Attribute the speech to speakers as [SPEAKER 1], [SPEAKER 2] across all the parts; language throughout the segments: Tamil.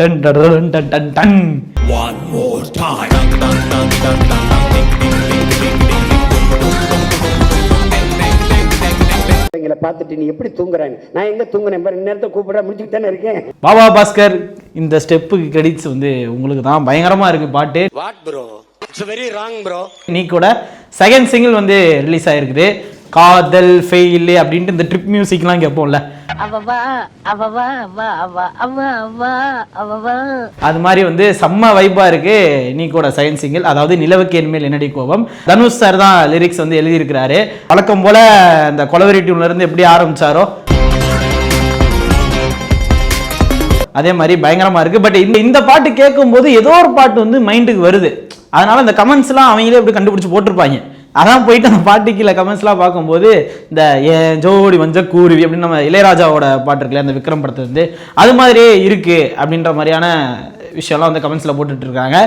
[SPEAKER 1] Done done done done done.
[SPEAKER 2] One more time.
[SPEAKER 3] பார்த்துட்டு நீ எப்படி தூங்குறாங்க? நான் எங்க தூங்குறேன் பாரு, நேரத்தை கூப்பிட முடிச்சுட்டு தானே இருக்கேன்.
[SPEAKER 1] பாபா பாஸ்கர் இந்த ஸ்டெப்புக்கு கிரெடிட்ஸ் வந்து உங்களுக்கு தான். பயங்கரமா இருக்கு பாட்டு.
[SPEAKER 3] What bro, it's very wrong bro.
[SPEAKER 1] நீ கூட செகண்ட் சிங்கிள் வந்து ரிலீஸ் ஆயிருக்குது, காதல் ஃபெயில் அப்படின்ட்டு இந்த ட்ரிப் மியூசிக்லாம் கேட்போம்ல, அது மாதிரி வந்து செம்ம வைப்பா இருக்கு நீ கூட செகண்ட் சிங்கிள். அதாவது நிலவுக்கு என்மேல் என்னடி கோபம். தனுஷ் சார் தான் லிரிக்ஸ் வந்து எழுதியிருக்கிறாரு. வழக்கம் போல இந்த கொலவெறி டியூன்ல இருந்து எப்படி ஆரம்பிச்சாரோ அதே மாதிரி பயங்கரமா இருக்கு. பட் இந்த பாட்டு கேட்கும் போது ஏதோ ஒரு பாட்டு வந்து மைண்டுக்கு வருது. அதனால இந்த கமெண்ட்ஸ்லாம் அவங்களே எப்படி கண்டுபிடிச்சு போட்டிருப்பாங்க. அதான் போயிட்டு அந்த பாட்டு கீழே கமெண்ட்ஸ்லாம் பார்க்கும்போது இந்த ஏன் ஜோடி வஞ்ச கூறுவி அப்படின்னு நம்ம இளையராஜாவோட பாட்டு இருக்குல்ல, அந்த விக்ரம் படத்துல இருந்து, அது மாதிரியே இருக்கு அப்படின்ற மாதிரியான விஷயம்லாம் வந்து கமெண்ட்ஸ்ல போட்டுட்டு இருக்காங்க.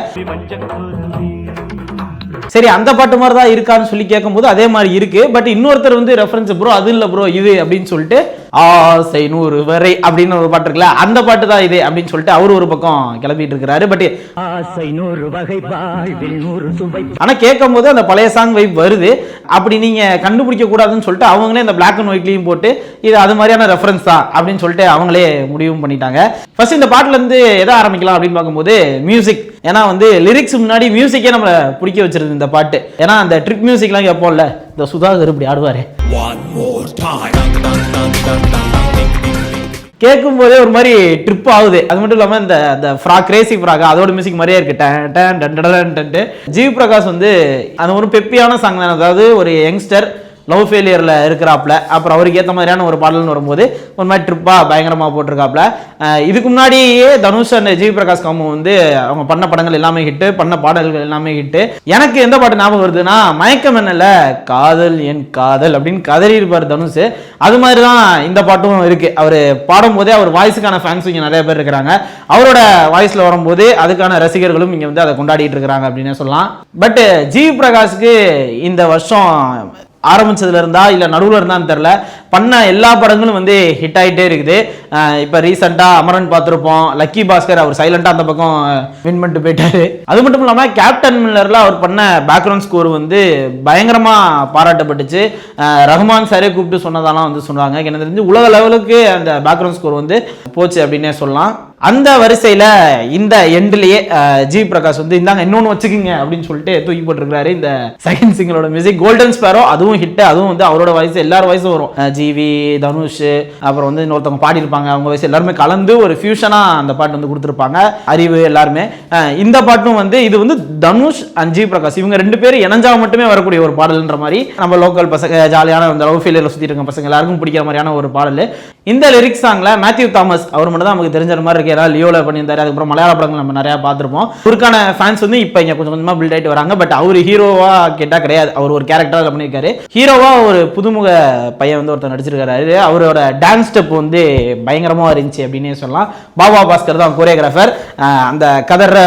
[SPEAKER 1] சரி, அந்த பாட்டு மாதிரி தான் இருக்கான்னு சொல்லி கேட்கும்போது அதே மாதிரி இருக்கு. பட் இன்னொருத்தர் வந்து ரெஃபரன்ஸ் ப்ரோ அது இல்லை ப்ரோ இது அப்படின்னு சொல்லிட்டு ஆசை 100 வரை அப்படின்னு ஒரு பாட்டு இருக்குல்ல, அந்த பாட்டு தான் இது அப்படின்னு சொல்லிட்டு அவரு ஒரு பக்கம் கிளப்பிட்டு இருக்கிறாரு. பட் ஆனா கேட்கும் போது அந்த பழைய சாங் வைப் வருது. அப்படி நீங்க கண்டுபிடிக்க கூடாதுன்னு சொல்லிட்டு அவங்களே இந்த பிளாக் அண்ட் ஒயிட்லயும் போட்டு இது அது மாதிரியான ரெஃபரன்ஸ் தான் அப்படின்னு சொல்லிட்டு அவங்களே முடிவும் பண்ணிட்டாங்க. ஃபர்ஸ்ட் இந்த பாட்டுல இருந்து எதை ஆரம்பிக்கலாம் அப்படின்னு பார்க்கும்போது மியூசிக். ஏன்னா வந்து லிரிக்ஸ் முன்னாடி மியூசிக்கே நம்மளை பிடிக்க வச்சிருது இந்த பாட்டு. ஏன்னா அந்த ட்ரிப் மியூசிக்லாம் கேட்போம்ல, இந்த சுதாகர் இப்படி ஆடுவாரு, கேட்கும் போதே ஒரு மாதிரி ட்ரிப் ஆகுது. அது மட்டும் இல்லாம இந்த ஃப்ராக் கிரேசி ஃப்ராக் அதோட மியூசிக் மாதிரியே இருக்கு. ஜிவி பிரகாஷ் வந்து அந்த ஒரு பெப்பியான சாங் தான். அதாவது ஒரு யங்ஸ்டர் லவ் ஃபெயிலியர்ல இருக்கிறாப்ல, அப்புறம் அவருக்கு ஏற்ற மாதிரியான ஒரு பாடல்னு வரும்போது ஒரு மாதிரி ட்ரிப்பா பயங்கரமா போட்டிருக்காப்ல. இதுக்கு முன்னாடியே Dhanush and GV Prakash combo வந்து அவங்க பண்ண படங்கள் எல்லாமே ஹிட்டு, பண்ண பாடல்கள் எல்லாமே ஹிட்டு. எனக்கு எந்த பாட்டு ஞாபகம் வருதுன்னா மயக்கம் என்னல காதல் என் காதல் அப்படின்னு கதறி இருப்பார் தனுஷ். அது மாதிரி தான் இந்த பாட்டும் இருக்கு. அவர் பாடும்போதே அவர் வாய்ஸுக்கான ஃபேன்ஸ் இங்கே நிறைய பேர் இருக்கிறாங்க. அவரோட வாய்ஸ்ல வரும்போது அதுக்கான ரசிகர்களும் இங்க வந்து அதை கொண்டாடிட்டு இருக்கிறாங்க அப்படின்னு சொல்லலாம். பட் ஜிவி பிரகாஷ்க்கு இந்த வருஷம் ஆரம்பிச்சதுல இருந்தா இல்ல நடுவுல இருந்தான்னு தெரியல, பண்ண எல்லா படங்களும் வந்து ஹிட் ஆகிட்டே இருக்குது. இப்போ ரீசெண்டா அமரன் பார்த்துருப்போம், லக்கி பாஸ்கர் அவர் சைலண்டா அந்த பக்கம் வின் பண்ணிட்டு போயிட்டாரு. அது மட்டும் இல்லாம கேப்டன் மில்லர்ல அவர் பண்ண பேக்ரவுண்ட் ஸ்கோர் வந்து பயங்கரமா பாராட்டப்பட்டுச்சு. ரஹ்மான் சாரே கூப்பிட்டு சொன்னதாலாம் வந்து சொன்னாங்க. எனக்கு தெரிஞ்சு உலக லெவலுக்கு அந்த பேக்ரவுண்ட் ஸ்கோர் வந்து போச்சு அப்படின்னே சொல்லலாம். அந்த வரிசையில இந்த எண்ட்லயே ஜி பிரகாஷ் வந்து இந்தாங்க இன்னொன்னு வச்சுக்கிங்க அப்படின்னு சொல்லிட்டு தூக்கி போட்டிருக்காரு இந்த செகண்ட் சிங்கிளோட மியூசிக். கோல்டன் ஸ்பேரோ அதுவும் ஹிட். அதுவும் வந்து அவரோட வாய்ஸ் எல்லாரும் வாய்ஸும் வரும். ஜிவி, தனுஷ், அப்புறம் வந்து இன்னொருத்தவங்க பாடி இருப்பாங்க, அவங்க வாய்ஸ் எல்லாருமே கலந்து ஒரு ஃபியூஷனா அந்த பாட்டு வந்து கொடுத்துருப்பாங்க. அறிவு எல்லாருமே. இந்த பாட்டும் வந்து இது வந்து தனுஷ் அண்ட் ஜி பிரகாஷ் இவங்க ரெண்டு பேரும் இணைஞ்சா மட்டுமே வரக்கூடிய ஒரு பாடல்ன்ற மாதிரி நம்ம லோக்கல் பசங்க ஜாலியான அந்த லவ் ஃபெயிலியர்ல சுத்திட்டு இருக்க பசங்க எல்லாருக்கும் பிடிக்கிற மாதிரியான ஒரு பாடல். இந்த லிரிக்ஸ் சாங்ல மேத்யூ தாமஸ் அவர் மட்டும் தான் நமக்கு தெரிஞ்ச மாதிரி இருக்கு. ஏதாவது லியோல பண்ணியிருந்தாரு, அதுக்கப்புறம் மலையாள படங்கள் நம்ம நிறைய பார்த்துருப்போம். அவருக்கான ஃபேன்ஸ் வந்து இப்போ இங்க கொஞ்சம் கொஞ்சமா பில்ட் ஆயிட்டு வராங்க. பட் அவர் ஹீரோவா கேட்டா கிடையாது, அவர் ஒரு கேரக்டரா பண்ணியிருக்காரு. ஹீரோவா ஒரு புதுமுக பையன் வந்து ஒருத்தர் நடிச்சிருக்காரு. அவரோட டான்ஸ் ஸ்டெப் வந்து பயங்கரமா இருந்துச்சு அப்படின்னே சொல்லலாம். பாபா பாஸ்கர் தான் கோரியோகிராஃபர். அந்த கதற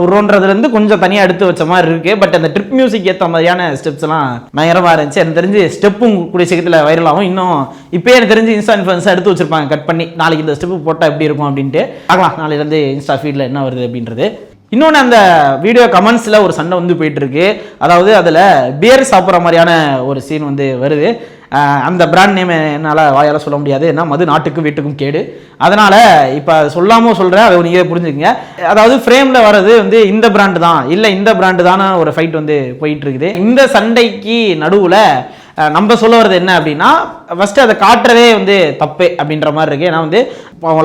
[SPEAKER 1] உருன்றதுல இருந்து கொஞ்சம் தனியா எடுத்து வச்ச மாதிரி இருக்கு. பட் அந்த ட்ரிப் மியூசிக் ஏற்ற மாதிரியான ஸ்டெப்ஸ் எல்லாம் பயங்கரமா இருந்துச்சு. எனக்கு தெரிஞ்சு ஸ்டெப்பும் கூடிய சீக்கிரத்தில் வைரல் ஆகும். இன்னும் இப்போ எனக்கு தெரிஞ்சு இன்ஸ்டா இன்ஃப்ளூயன்ஸா எடுத்து வச்சிருப்பாங்க கட் பண்ணி, நாளைக்கு இந்த ஸ்டெப் போட்டா எப்படி இருக்கும் அப்படின்ட்டு பார்க்கலாம். நாளையில இருந்து இன்ஸ்டா ஃபீட்ல என்ன வருது அப்படின்றது. இன்னொன்று அந்த வீடியோ கமெண்ட்ஸில் ஒரு சண்டை வந்து போயிட்டு இருக்கு. அதாவது அதில் பியர் சாப்பிட்ற மாதிரியான ஒரு சீன் வந்து வருது. அந்த பிராண்ட் நேம் என்னால் வாயால் சொல்ல முடியாது, ஏன்னா மது நாட்டுக்கும் வீட்டுக்கும் கேடு. அதனால் இப்போ சொல்லாமல் சொல்கிறேன், அதை நீங்கள் புரிஞ்சுக்கங்க. அதாவது ஃப்ரேமில் வர்றது வந்து இந்த பிராண்டு தான் இல்லை இந்த பிராண்டு தானே ஒரு ஃபைட் வந்து போயிட்டு இருக்குது. இந்த சண்டைக்கு நடுவில் நம்ம சொல்ல வர்றது என்ன அப்படின்னா, ஃபர்ஸ்ட் அதை காட்டுறதே வந்து தப்பு அப்படின்ற மாதிரி இருக்கு. ஏன்னா வந்து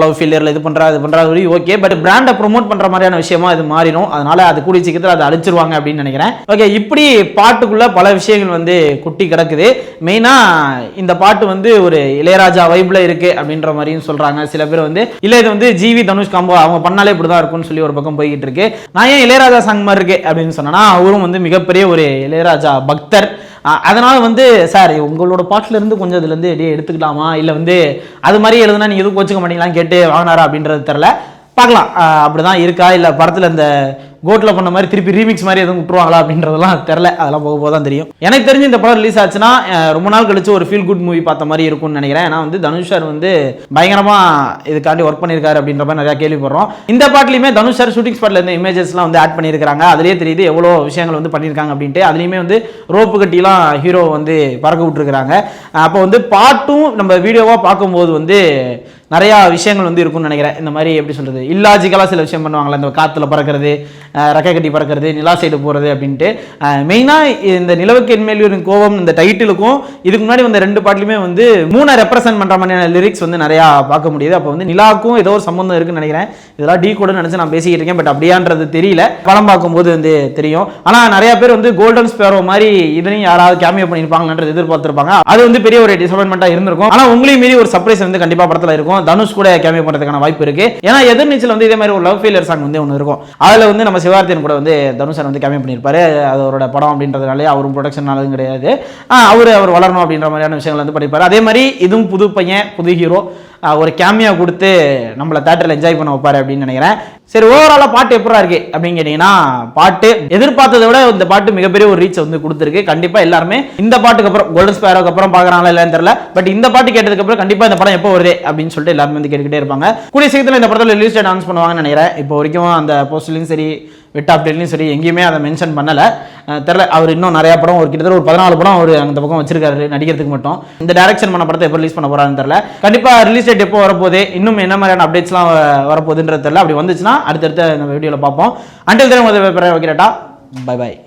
[SPEAKER 1] லவ் ஃபெயிலியர்ல இது பண்றாரு ஓகே, பட் பிராண்டை ப்ரொமோட் பண்ற மாதிரியான விஷயமா இது மாறிடும். அதனால அது கூடிய சீக்கிரத்தில் அதை அழிச்சிருவாங்க அப்படின்னு நினைக்கிறேன். ஓகே, இப்படி பாட்டுக்குள்ள பல விஷயங்கள் வந்து குட்டி கிடக்குது. மெயினா இந்த பாட்டு வந்து ஒரு இளையராஜா வைப்ல இருக்கு அப்படின்ற மாதிரியும் சொல்றாங்க. சில பேர் வந்து இல்ல இது வந்து ஜிவி தனுஷ் காம்போ அவங்க பண்ணாலே இப்படிதான் இருக்கும்னு சொல்லி ஒரு பக்கம் போய்கிட்டு இருக்கு. நான் ஏன் இளையராஜா சாங் மாதிரி இருக்கு அப்படின்னு சொன்னா, அவரும் வந்து மிகப்பெரிய ஒரு இளையராஜா பக்தர். அதனால வந்து சார் உங்களோட பாட்டுல இருந்து கொஞ்சம் இதுல இருந்து எடுத்துக்கலாமா, இல்ல வந்து அது மாதிரி எழுதுனா நீங்க எதுவும் கோச்சுக்க மாட்டீங்களான்னு கேட்டு வாங்கினாரா அப்படின்றது தெரியல. பார்க்கலாம் அப்படிதான் இருக்கா, இல்ல படத்துல இந்த கோட்ல பண்ண மாதிரி திருப்பி ரீமிக்ஸ் மாதிரி எதுவும் விட்டுருவாங்களா அப்படின்றதெல்லாம் தெரியல, அதெல்லாம் போக போதான் தெரியும். எனக்கு தெரிஞ்சு இந்த படம் ரிலீஸ் ஆச்சுன்னா ரொம்ப நாள் கழிச்சு ஒரு ஃபீல் குட் மூவி பார்த்த மாதிரி இருக்கும்னு நினைக்கிறேன். ஏன்னா வந்து தனுஷ் சார் வந்து பயங்கரமா இதுக்காண்டி ஒர்க் பண்ணியிருக்காரு அப்படின்ற மாதிரி நிறைய கேள்விப்படுறோம். இந்த பாட்டிலையுமே தனுஷ் சார் ஷூட்டிங் ஸ்பாட்ல இருந்த இமேஜஸ்லாம் வந்து ஆட் பண்ணியிருக்காங்க. அதுலேயே தெரியுது எவ்வளோ விஷயங்கள் வந்து பண்ணியிருக்காங்க அப்படின்ட்டு. அதுலேயுமே வந்து ரோப்பு கட்டிலாம் ஹீரோ வந்து பறக்க விட்டுருக்காங்க. அப்போ வந்து பாட்டும் நம்ம வீடியோவாக பார்க்கும்போது வந்து நிறையா விஷயங்கள் வந்து இருக்கும்னு நினைக்கிறேன். இந்த மாதிரி எப்படி சொல்கிறது, இல்லாஜிக்கலாக சில விஷயம் பண்ணுவாங்களே, இந்த காற்றுல பறக்கிறது, ரெக்கை கட்டி பறக்கிறது, நிலா சைடு போகிறது அப்படின்ட்டு. மெயினாக இந்த நிலவுக்கு என்மேல் கோவம் இந்த டைட்டிலுக்கும் இதுக்கு முன்னாடி வந்த 2 பாட்டிலுமே வந்து 3 ரெப்ரசென்ட் பண்ணுற மாதிரியான லிரிக்ஸ் வந்து நிறையா பார்க்க முடியுது. அப்போ வந்து நிலாவுக்கும் ஏதோ ஒரு சம்பந்தம் இருக்குன்னு நினைக்கிறேன். இதெல்லாம் டீ கூட நினச்சி நான் பேசிக்கிட்டு இருக்கேன், பட் அப்படியான்றது தெரியல. படம் பார்க்கும்போது வந்து தெரியும். ஆனால் நிறைய பேர் வந்து கோல்டன் ஸ்பேரோ மாதிரி இதனையும் யாராவது கேமியோ பண்ணியிருப்பாங்கன்றது எதிர்பார்த்துருப்பாங்க. அது வந்து பெரிய ஒரு டிசப்பாயின்மெண்ட்டாக இருந்திருக்கும். ஆனால் உங்களையும் மீறி ஒரு சர்ப்ரைஸ் வந்து கண்டிப்பாக படத்தில் இருக்கும். தனுஷ் கூட கேமியோ பண்றதுக்கான வாய்ப்பு இருக்கு. ஏன்னா எதிர்நீச்சல் வந்து இதே மாதிரி ஒரு லவ் ஃபெயிலியர் சாங் வந்து ஒன்று இருக்கும். அதுல வந்து நம்ம சிவார்த்தியன் கூட வந்து தனுஷ் சார் வந்து கேமியோ பண்ணியிருப்பாரு. அது அவரோட படம் அப்படின்றதுனாலே அவரும் ப்ரொடக்ஷனாலும் கிடையாது, அவர் வளரணும் அப்படின்ற மாதிரியான விஷயங்கள் வந்து பண்ணியிருப்பாரு. அதே மாதிரி இதுவும் புது பையன், புது ஹீரோ, ஒரு கேமியா கொடுத்து நம்மளை தேட்டரில் என்ஜாய் பண்ண வைப்பாரு அப்படின்னு நினைக்கிறேன். சரி, ஓவராலாக பாட்டு எப்படா இருக்கு அப்படின்னு கேட்டீங்கன்னா, பாட்டு எதிர்பார்த்ததை விட இந்த பாட்டு மிகப்பெரிய ஒரு ரீச் வந்து கொடுத்துருக்கு. கண்டிப்பாக எல்லாருமே இந்த பாட்டுக்கு அப்புறம் கோல்டன் ஸ்பேரோக்கு அப்புறம் பார்க்குறாங்களா இல்லைன்னு தெரியல, பட் இந்த பாட்டு கேட்டதுக்கு அப்புறம் கண்டிப்பாக இந்த படம் எப்போ வருது அப்படின்னு சொல்லிட்டு எல்லாருமே வந்து கேட்டுக்கிட்டே இருப்பாங்க. கூடிய சீக்கிரத்தில் இந்த படத்தில் ரிலீஸ் டேட் அனௌன்ஸ் பண்ணுவாங்கன்னு நினைக்கிறேன். இப்போ வரைக்கும் அந்த போஸ்ட்லையும் சரி வெட் அப்டேட்லையும் சரி எங்கேயுமே அதை மென்ஷன் பண்ணலை. தெரியல, அவர் இன்னும் நிறையா படம் ஒரு கிட்டத்தட்ட ஒரு 14 படம் அவர் அந்த பக்கம் வச்சிருக்காரு நடிக்கிறதுக்கு மட்டும். இந்த டைரக்ஷன் பண்ண படத்தை எப்போ ரிலீஸ் பண்ண போறாருன்னு தெரியல. கண்டிப்பாக ரிலீஸ் டேட் எப்போ வரப்போகுது, இன்னும் என்ன மாதிரியான அப்டேட்ஸ்லாம் வரப்போகுதுன்றது தெரியல. அப்படி வந்துச்சுன்னா அடுத்தடுத்த நம்ம வீடியோவில் பார்ப்போம். அண்டில் தென் வைக்கிறேட்டா, பை பாய்.